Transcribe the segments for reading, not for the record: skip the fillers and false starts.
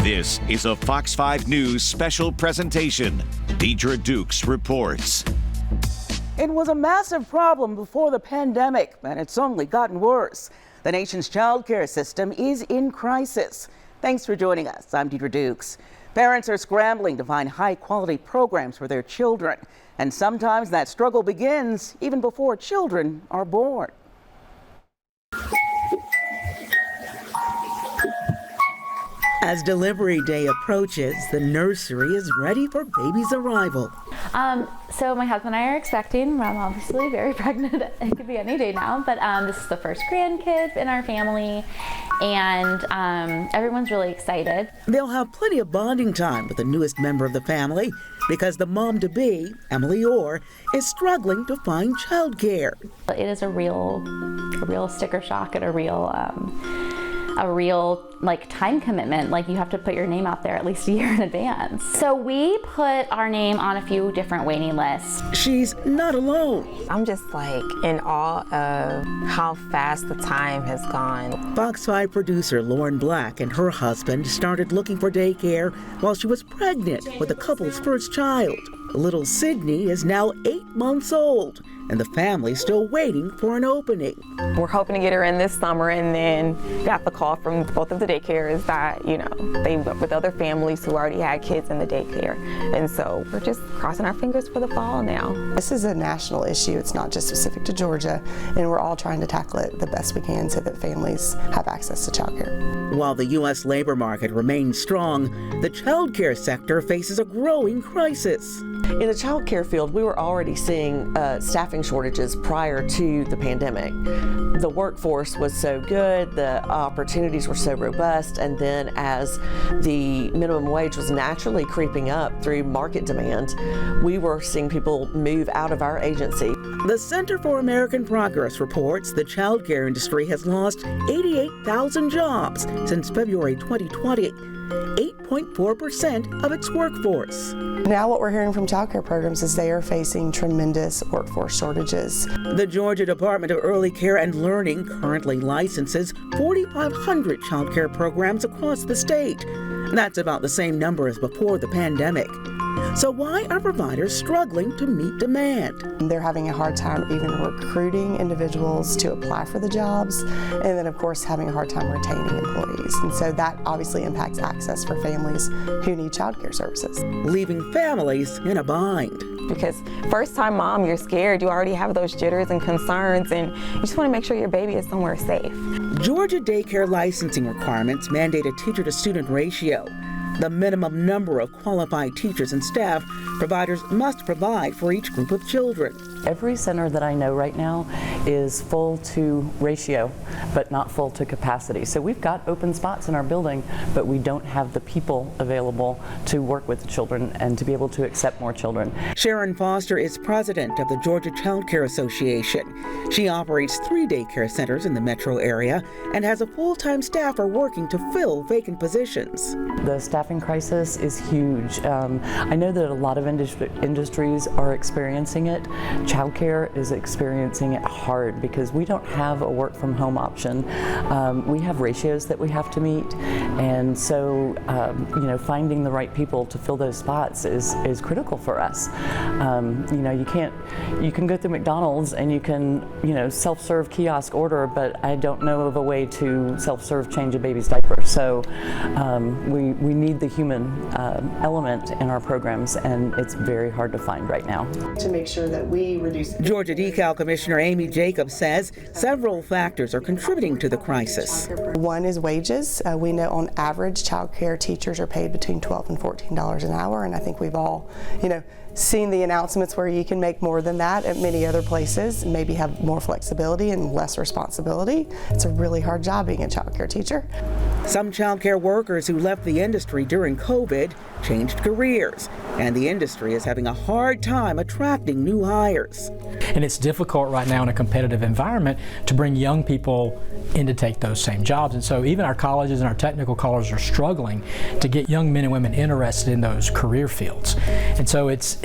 This is a Fox 5 News special presentation. Deidra Dukes reports. It was a massive problem before the pandemic, and it's only gotten worse. The nation's child care system is in crisis. Thanks for joining us. I'm Deidra Dukes. Parents are scrambling to find high-quality programs for their children, and sometimes that struggle begins even before children are born. As delivery day approaches, the nursery is ready for baby's arrival. So my husband and I are expecting. I'm obviously very pregnant. It could be any day now, but this is the first grandkid in our family, and everyone's really excited. They'll have plenty of bonding time with the newest member of the family because the mom-to-be, Emily Orr, is struggling to find childcare. It is a real sticker shock and a real time commitment. Like, you have to put your name out there at least a year in advance. So we put our name on a few different waiting lists. She's not alone. I'm just in awe of how fast the time has gone. Fox 5 producer Lauren Black and her husband started looking for daycare while she was pregnant with the couple's first child. Little Sydney is now 8 months old, and the family's still waiting for an opening. We're hoping to get her in this summer, and then got the call from both of the daycares that, they went with other families who already had kids in the daycare. And so we're just crossing our fingers for the fall now. This is a national issue. It's not just specific to Georgia, and we're all trying to tackle it the best we can so that families have access to child care. While the U.S. labor market remains strong, the child care sector faces a growing crisis. In the child care field, we were already seeing staffing shortages prior to the pandemic. The workforce was so good, the opportunities were so robust, and then as the minimum wage was naturally creeping up through market demand, we were seeing people move out of our agency. The Center for American Progress reports the child care industry has lost 88,000 jobs since February 2020. 8.4% of its workforce. Now what we're hearing from child care programs is they are facing tremendous workforce shortages. The Georgia Department of Early Care and Learning currently licenses 4,500 child care programs across the state. That's about the same number as before the pandemic. So why are providers struggling to meet demand? They're having a hard time even recruiting individuals to apply for the jobs, and then of course having a hard time retaining employees. And so that obviously impacts access for families who need child care services. Leaving families in a bind. Because first time mom, you're scared, you already have those jitters and concerns, and you just want to make sure your baby is somewhere safe. Georgia daycare licensing requirements mandate a teacher-to-student ratio. The minimum number of qualified teachers and staff providers must provide for each group of children. Every center that I know right now is full to ratio, but not full to capacity. So we've got open spots in our building, but we don't have the people available to work with the children and to be able to accept more children. Sharon Foster is president of the Georgia Childcare Association. She operates 3 daycare centers in the metro area and has a full-time staffer working to fill vacant positions. The staffing crisis is huge. I know that a lot of industries are experiencing it. Childcare is experiencing it hard because we don't have a work from home option. We have ratios that we have to meet, and so finding the right people to fill those spots is critical for us. You can go through McDonald's and you can self-serve kiosk order, but I don't know of a way to self-serve change a baby's diaper. So we need the human element in our programs, and it's very hard to find right now. To make sure that we reduce. Georgia DECAL Commissioner Amy Jacobs says several factors are contributing to the crisis. One is wages. We know on average child care teachers are paid between $12 and $14 an hour, and I think we've all seen the announcements where you can make more than that at many other places, and maybe have more flexibility and less responsibility. It's a really hard job being a child care teacher. Some child care workers who left the industry during COVID changed careers, and the industry is having a hard time attracting new hires. And it's difficult right now in a competitive environment to bring young people in to take those same jobs. And so even our colleges and our technical colleges are struggling to get young men and women interested in those career fields. And so it's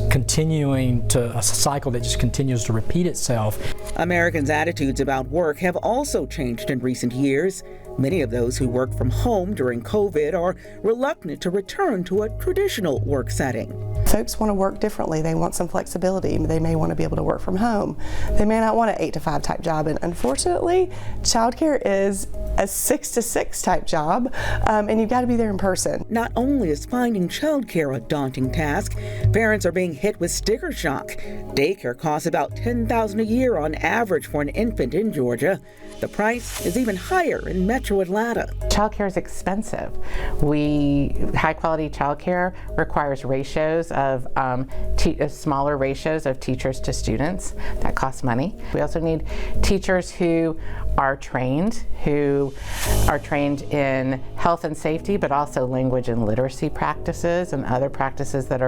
continuing to a cycle that just continues to repeat itself. Americans' attitudes about work have also changed in recent years. Many of those who work from home during COVID are reluctant to return to a traditional work setting. Folks want to work differently. They want some flexibility. They may want to be able to work from home. They may not want an 8 to 5 type job. And unfortunately, childcare is a 6 to 6 type job, and you've got to be there in person. Not only is finding childcare a daunting task, parents are being hit with sticker shock. Daycare costs about $10,000 a year on average for an infant in Georgia. The price is even higher in Metro Atlanta. Childcare is expensive. High quality childcare requires ratios of smaller ratios of teachers to students. That costs money. We also need teachers who are trained in health and safety, but also language and literacy practices and other practices that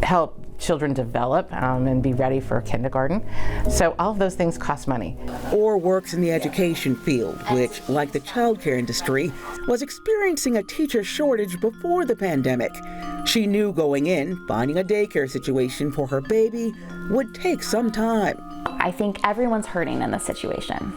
help children develop and be ready for kindergarten. So all of those things cost money. Or works in the education field, which, like the childcare industry, was experiencing a teacher shortage before the pandemic. She knew going in, finding a daycare situation for her baby would take some time. I think everyone's hurting in this situation.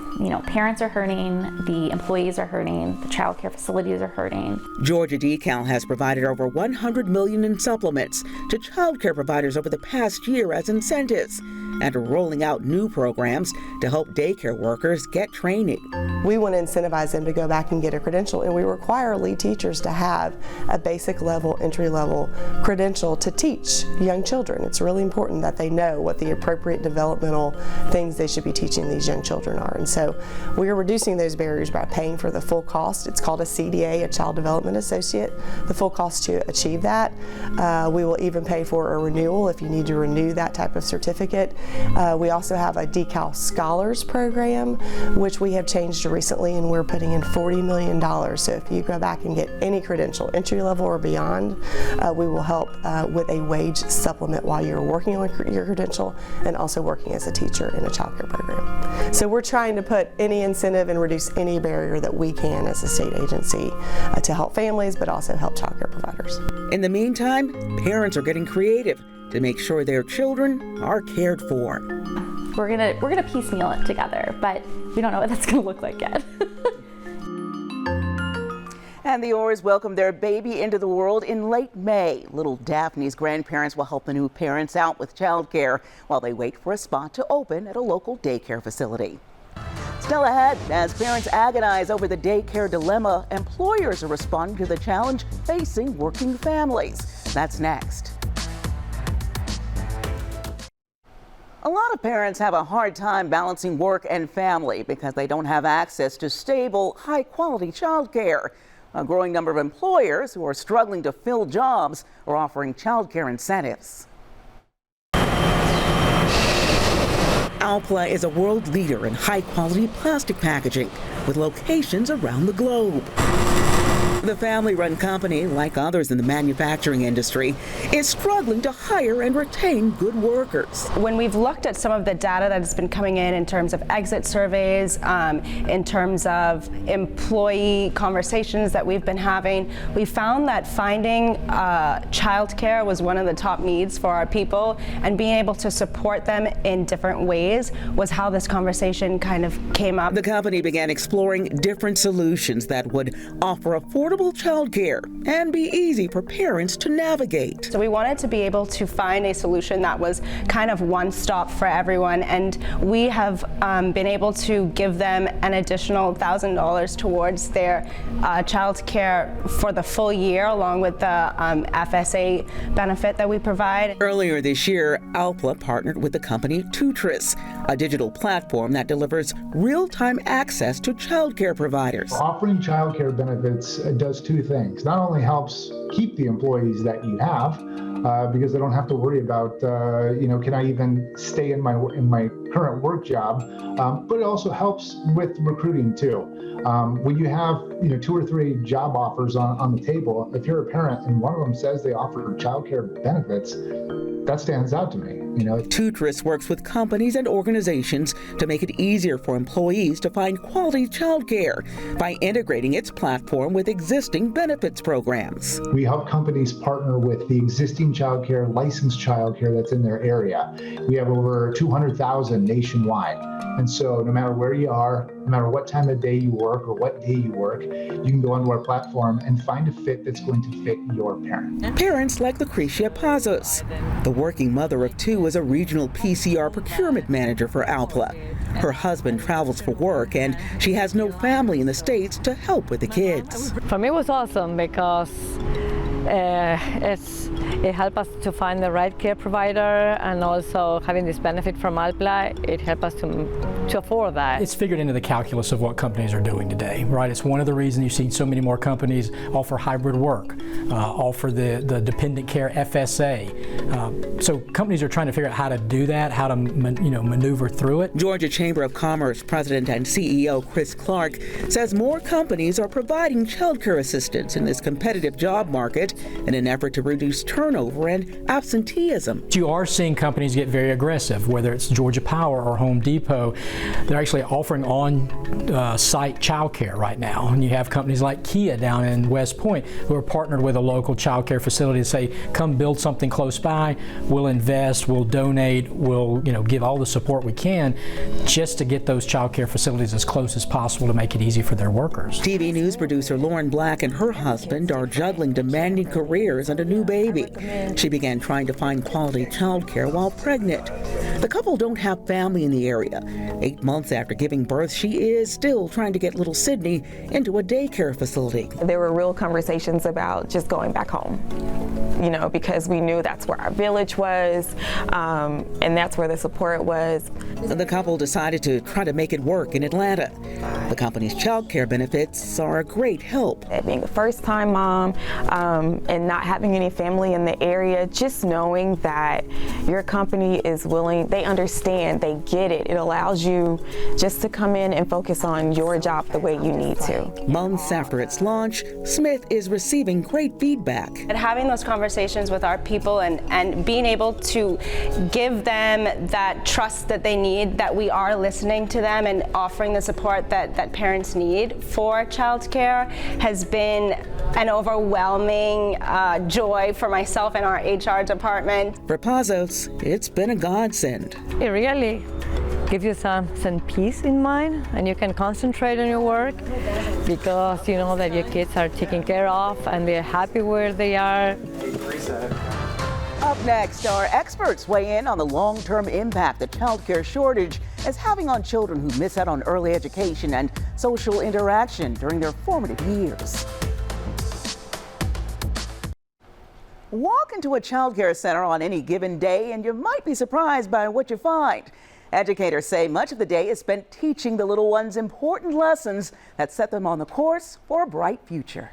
Parents are hurting, the employees are hurting, the child care facilities are hurting. Georgia DeKalb has provided over $100 million in supplements to child care providers over the past year as incentives, and are rolling out new programs to help daycare workers get training. We want to incentivize them to go back and get a credential, and we require lead teachers to have a basic level, entry level credential to teach young children. It's really important that they know what the appropriate developmental things they should be teaching these young children are. And so we are reducing those barriers by paying for the full cost. It's called a CDA, a Child Development Associate, the full cost to achieve that. We will even pay for a renewal if you need to renew that type of certificate. We also have a DeKalb Scholars Program, which we have changed recently, and we're putting in $40 million. So if you go back and get any credential, entry level or beyond, we will help with a wage supplement while you're working on your credential and also working as a teacher in a child care program. So we're trying to put any incentive and reduce any barrier that we can as a state agency to help families, but also help child care providers. In the meantime, parents are getting creative to make sure their children are cared for. We're gonna piecemeal it together, but we don't know what that's gonna look like yet. And the Orrs welcomed their baby into the world in late May. Little Daphne's grandparents will help the new parents out with childcare while they wait for a spot to open at a local daycare facility. Still ahead, as parents agonize over the daycare dilemma, employers are responding to the challenge facing working families. That's next. A lot of parents have a hard time balancing work and family because they don't have access to stable, high-quality childcare. A growing number of employers who are struggling to fill jobs are offering childcare incentives. Alpla is a world leader in high-quality plastic packaging with locations around the globe. The family-run company, like others in the manufacturing industry, is struggling to hire and retain good workers. When we've looked at some of the data that has been coming in terms of exit surveys, in terms of employee conversations that we've been having, we found that finding childcare was one of the top needs for our people, and being able to support them in different ways was how this conversation kind of came up. The company began exploring different solutions that would offer affordable childcare and be easy for parents to navigate. So we wanted to be able to find a solution that was kind of one stop for everyone, and we have been able to give them an additional $1,000 towards their childcare for the full year, along with the FSA benefit that we provide. Earlier this year, Alpla partnered with the company Tutris, a digital platform that delivers real-time access to childcare providers. Offering childcare benefits does two things. Not only helps keep the employees that you have, because they don't have to worry about, can I even stay in my current work job, but it also helps with recruiting too. When you have 2 or 3 job offers on the table, if you're a parent and one of them says they offer childcare benefits, that stands out to me. Tutris works with companies and organizations to make it easier for employees to find quality childcare by integrating its platform with existing benefits programs. We help companies partner with the existing childcare, licensed childcare that's in their area. We have over 200,000 nationwide. And so no matter where you are, no matter what time of day you work or what day you work, you can go onto our platform and find a fit that's going to fit your parent. Parents like Lucretia Pazos. The working mother of two is a regional PCR procurement manager for Alpla. Her husband travels for work and she has no family in the States to help with the kids. For me it was awesome because it helped us to find the right care provider, and also having this benefit from Alpla, it helped us to afford that. It's figured into the calculus of what companies are doing today, right? It's one of the reasons you've seen so many more companies offer hybrid work, offer the dependent care FSA. So companies are trying to figure out how to do that, how to maneuver through it. Georgia Chamber of Commerce President and CEO Chris Clark says more companies are providing childcare assistance in this competitive job market in an effort to reduce turnover and absenteeism. You are seeing companies get very aggressive, whether it's Georgia Power or Home Depot. They're actually offering on-site childcare right now. And you have companies like Kia down in West Point who are partnered with a local childcare facility to say, come build something close by, we'll invest, we'll donate, we'll give all the support we can just to get those childcare facilities as close as possible to make it easy for their workers. TV news producer Lauren Black and her husband are juggling demanding careers and a new baby. She began trying to find quality childcare while pregnant. The couple don't have family in the area. 8 months after giving birth, she is still trying to get little Sydney into a daycare facility. There were real conversations about just going back home, because we knew that's where our village was, and that's where the support was. The couple decided to try to make it work in Atlanta. The company's childcare benefits are a great help. Being a first-time mom and not having any family in the area, just knowing that your company is willing, they understand, they get it. It allows you just to come in and focus on your job the way you need to. Months after its launch, Smith is receiving great feedback. And having those conversations with our people and being able to give them that trust that they need, that we are listening to them and offering the support that parents need for childcare has been an overwhelming joy for myself and our HR department. For Pazos, it's been a godsend. It really gives you some peace in mind, and you can concentrate on your work because you know that your kids are taken care of and they're happy where they are. Up next, our experts weigh in on the long-term impact the childcare shortage is having on children who miss out on early education and social interaction during their formative years. Walk into a childcare center on any given day and you might be surprised by what you find. Educators say much of the day is spent teaching the little ones important lessons that set them on the course for a bright future.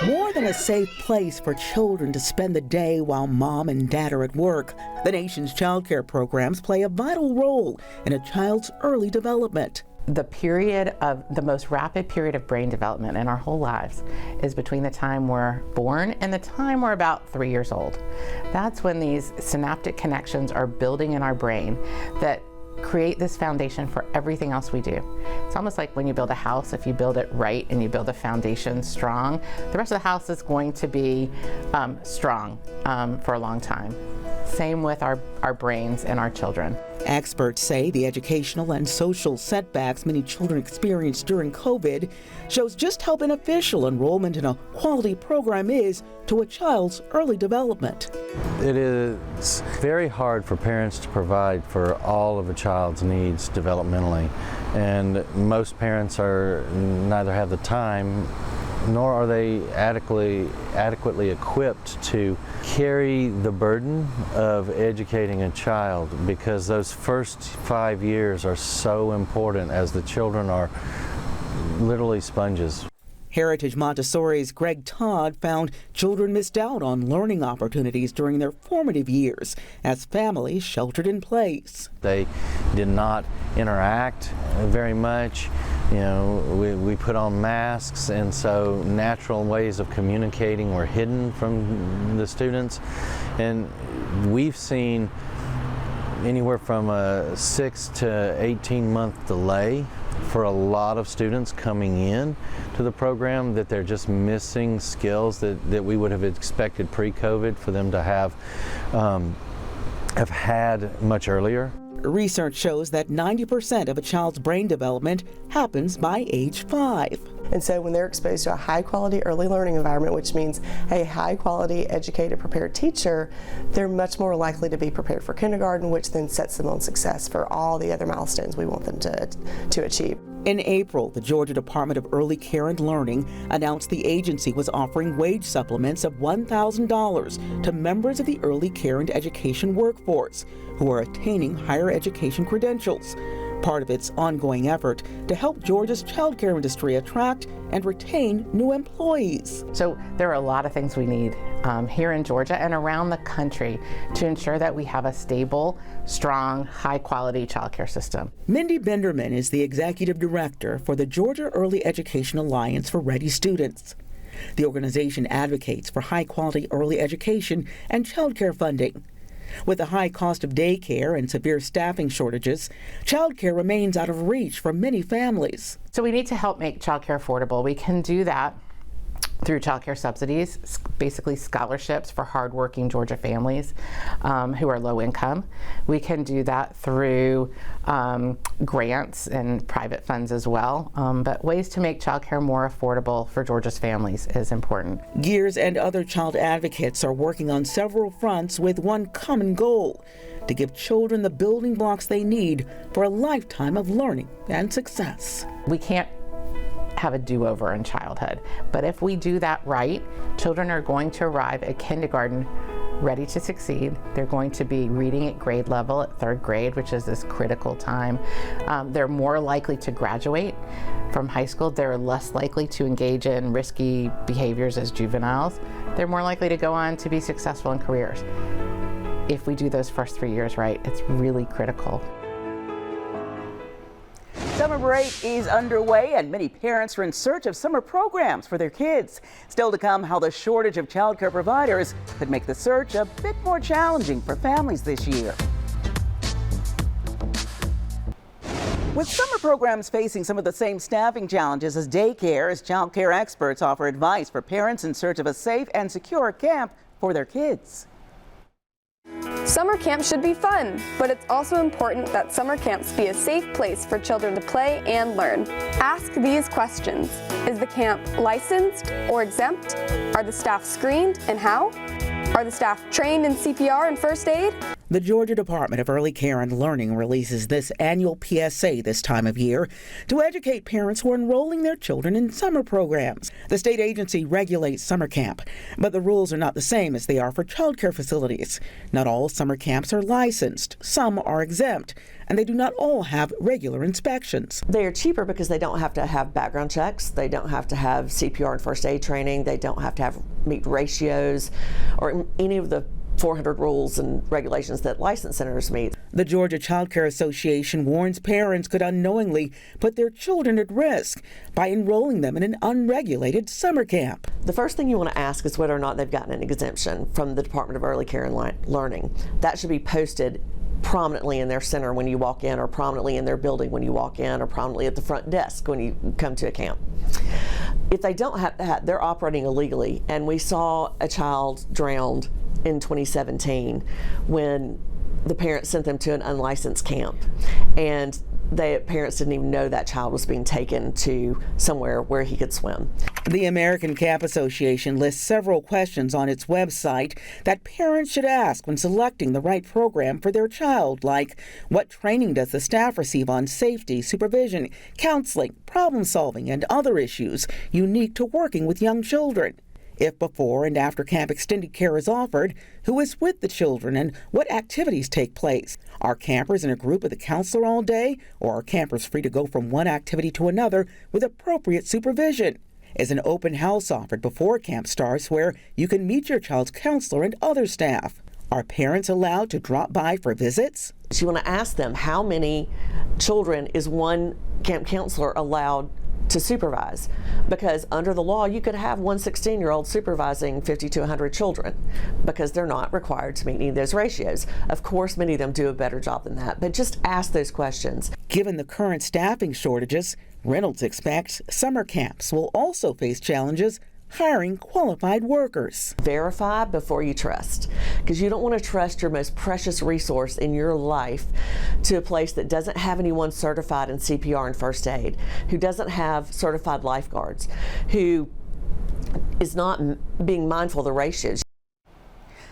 More than a safe place for children to spend the day while mom and dad are at work, the nation's childcare programs play a vital role in a child's early development. The most rapid period of brain development in our whole lives is between the time we're born and the time we're about 3 years old. That's when these synaptic connections are building in our brain that create this foundation for everything else we do. It's almost like when you build a house, if you build it right and you build the foundation strong, the rest of the house is going to be strong for a long time. Same with our brains and our children. Experts say the educational and social setbacks many children experienced during COVID shows just how beneficial enrollment in a quality program is to a child's early development. It is very hard for parents to provide for all of a child's needs developmentally, and most parents neither have the time nor are they adequately equipped to carry the burden of educating a child, because those first 5 years are so important as the children are literally sponges. Heritage Montessori's Greg Todd found children missed out on learning opportunities during their formative years as families sheltered in place. They did not interact very much. You know, we put on masks, and so natural ways of communicating were hidden from the students. And we've seen anywhere from a 6 to 18 month delay for a lot of students coming in to the program, that they're just missing skills that we would have expected pre-COVID for them to have had much earlier. Research shows that 90% of a child's brain development happens by age 5. And so when they're exposed to a high quality early learning environment, which means a high quality educated prepared teacher, they're much more likely to be prepared for kindergarten, which then sets them on success for all the other milestones we want them to achieve. In April, the Georgia Department of Early Care and Learning announced the agency was offering wage supplements of $1,000 to members of the early care and education workforce who are attaining higher education credentials, part of its ongoing effort to help Georgia's childcare industry attract and retain new employees. So there are a lot of things we need here in Georgia and around the country to ensure that we have a stable, strong, high-quality childcare system. Mindy Benderman is the executive director for the Georgia Early Education Alliance for Ready Students. The organization advocates for high-quality early education and childcare funding. With the high cost of daycare and severe staffing shortages, childcare remains out of reach for many families. So we need to help make childcare affordable. We can do that through childcare subsidies, basically scholarships for hardworking Georgia families who are low income. We can do that through grants and private funds as well. But ways to make childcare more affordable for Georgia's families is important. Gears and other child advocates are working on several fronts with one common goal: to give children the building blocks they need for a lifetime of learning and success. We can't have a do-over in childhood, but if we do that right, children are going to arrive at kindergarten ready to succeed. They're going to be reading at grade level at 3rd grade, which is this critical time. They're more likely to graduate from high school. They're less likely to engage in risky behaviors as juveniles. They're more likely to go on to be successful in careers. If we do those first 3 years right, it's really critical. Summer break is underway and many parents are in search of summer programs for their kids. Still to come, how the shortage of childcare providers could make the search a bit more challenging for families this year. With summer programs facing some of the same staffing challenges as daycare, childcare experts offer advice for parents in search of a safe and secure camp for their kids. Summer camp should be fun, but it's also important that summer camps be a safe place for children to play and learn. Ask these questions. Is the camp licensed or exempt? Are the staff screened, and how? Are the staff trained in CPR and first aid? The Georgia Department of Early Care and Learning releases this annual PSA this time of year to educate parents who are enrolling their children in summer programs. The state agency regulates summer camp, but the rules are not the same as they are for childcare facilities. Not all summer camps are licensed. Some are exempt, and they do not all have regular inspections. They are cheaper because they don't have to have background checks. They don't have to have CPR and first aid training. They don't have to meet ratios or any of the 400 rules and regulations that license centers meet. The Georgia Childcare Association warns parents could unknowingly put their children at risk by enrolling them in an unregulated summer camp. The first thing you want to ask is whether or not they've gotten an exemption from the Department of Early Care and Learning. That should be posted prominently in their center when you walk in, or prominently in their building when you walk in, or prominently at the front desk when you come to a camp. If they don't have that, they're operating illegally. And we saw a child drowned in 2017 when the parents sent them to an unlicensed camp, and the parents didn't even know that child was being taken to somewhere where he could swim. The American Camp Association lists several questions on its website that parents should ask when selecting the right program for their child, like what training does the staff receive on safety, supervision, counseling, problem solving, and other issues unique to working with young children. If before and after camp extended care is offered, who is with the children and what activities take place? Are campers in a group with a counselor all day, or are campers free to go from one activity to another with appropriate supervision? Is an open house offered before camp starts where you can meet your child's counselor and other staff? Are parents allowed to drop by for visits? So you want to ask them, how many children is one camp counselor allowed to supervise, because under the law you could have one 16-year-old supervising 50 to 100 children because they're not required to meet any of those ratios. Of course, many of them do a better job than that, but just ask those questions. Given the current staffing shortages, Reynolds expects summer camps will also face challenges hiring qualified workers. Verify before you trust, because you don't want to trust your most precious resource in your life to a place that doesn't have anyone certified in CPR and first aid, who doesn't have certified lifeguards, who is not being mindful of the ratios.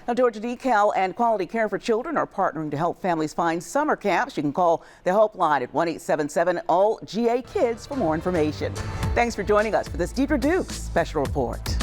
Now, Georgia Decal and Quality Care for Children are partnering to help families find summer camps. You can call the helpline at 1-877-ALL-GA-KIDS for more information. Thanks for joining us for this Deidra Dukes special report.